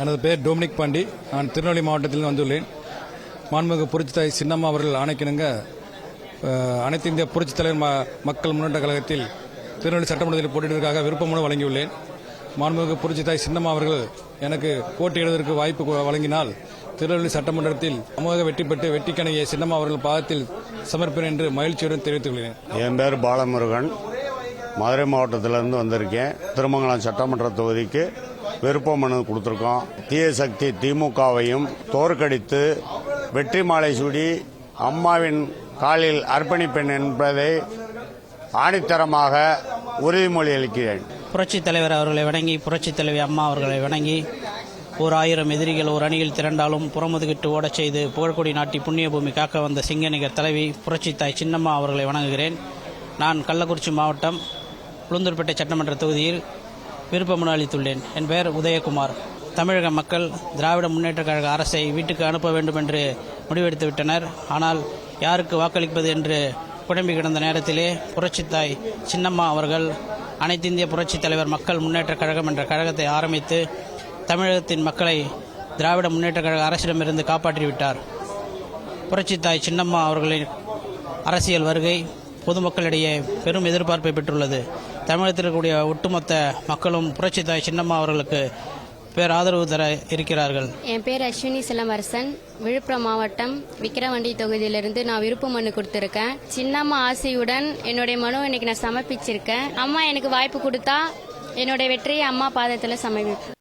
எனது பெயர் டொமினிக் பாண்டி. நான் திருநெல்வேலி மாவட்டத்தில் வந்துள்ளேன். மாண்புமிகு புரட்சித்தாய் சின்னம்மா அவர்கள் ஆணைக்கிணங்க அனைத்து இந்திய புரட்சித் தலைவர் மக்கள் முன்னேற்ற கழகத்தில் திருநெல்வேலி சட்டமன்றத்தில் போட்டியிடுவதற்காக விருப்பமனு வழங்கியுள்ளேன். மாண்புமிகு புரட்சித்தாய் சின்னம்மா அவர்கள் எனக்கு போட்டியிடுவதற்கு வாய்ப்பு வழங்கினால் திருநெல்வேலி சட்டமன்றத்தில் அமோக வெற்றி பெற்று வெற்றிக்கணையை சின்னம்மா அவர்கள் பாதத்தில் சமர்ப்பேன் என்று மகிழ்ச்சியுடன் தெரிவித்துள்ளேன். என் பேர் பாலமுருகன். மதுரை மாவட்டத்திலிருந்து வந்திருக்கேன். திருமங்கலம் சட்டமன்ற தொகுதிக்கு விருப்ப மனு கொடுத்திருக்கோம். தீய சக்தி திமுகவையும் தோற்கடித்து வெற்றி மாலை சூடி அம்மாவின் காலில் அர்ப்பணிப்பேன் என்பதை ஆணித்தரமாக உறுதிமொழி அளிக்கிறேன். புரட்சித் தலைவர் அவர்களை வணங்கி, புரட்சித் தலைவி அம்மா அவர்களை வணங்கி, 1000 எதிரிகள் ஒரு அணியில் திரண்டாலும் புறமுதுகிட்டு ஓடச் செய்து புகழ்கொடி நாட்டி புண்ணிய பூமி காக்க வந்த சிங்கநிகர் தலைவி புரட்சித்தாய் சின்னம்மா அவர்களை வணங்குகிறேன். நான் கள்ளக்குறிச்சி மாவட்டம் உளுந்தூர்பேட்டை சட்டமன்ற தொகுதியில் விருப்ப மனு அளித்துள்ளேன். என் பெயர் உதயகுமார். தமிழக மக்கள் திராவிட முன்னேற்றக் கழக அரசை வீட்டுக்கு அனுப்ப வேண்டும் என்று முடிவெடுத்து விட்டனர். ஆனால் யாருக்கு வாக்களிப்பது என்று குழம்பி கிடந்த நேரத்திலே புரட்சித்தாய் சின்னம்மா அவர்கள் அனைத்து இந்திய புரட்சித் தலைவர் மக்கள் முன்னேற்றக் கழகம் என்ற கழகத்தை ஆரம்பித்து தமிழகத்தின் மக்களை திராவிட முன்னேற்றக் கழக அரசிடமிருந்து காப்பாற்றிவிட்டார். புரட்சித்தாய் சின்னம்மா அவர்களின் அரசியல் வருகை பொதுமக்களிடையே பெரும் எதிர்பார்ப்பை பெற்றுள்ளது. தமிழகத்தில் இருக்கக்கூடிய ஒட்டுமொத்த மக்களும் புரட்சித்தாய் சின்னம்மா அவர்களுக்கு பேராதரவு தர இருக்கிறார்கள். என் பேர் அஸ்வினி சிலம்பரசன். விழுப்புரம் மாவட்டம் விக்கிரவாண்டி தொகுதியிலிருந்து நான் விருப்ப மனு கொடுத்திருக்கேன். சின்னம்மா ஆசையுடன் என்னுடைய மனு இன்னைக்கு நான் சமர்ப்பிச்சிருக்கேன். அம்மா எனக்கு வாய்ப்பு கொடுத்தா என்னுடைய வெற்றியை அம்மா பாதத்தில் சமர்ப்பிப்பேன்.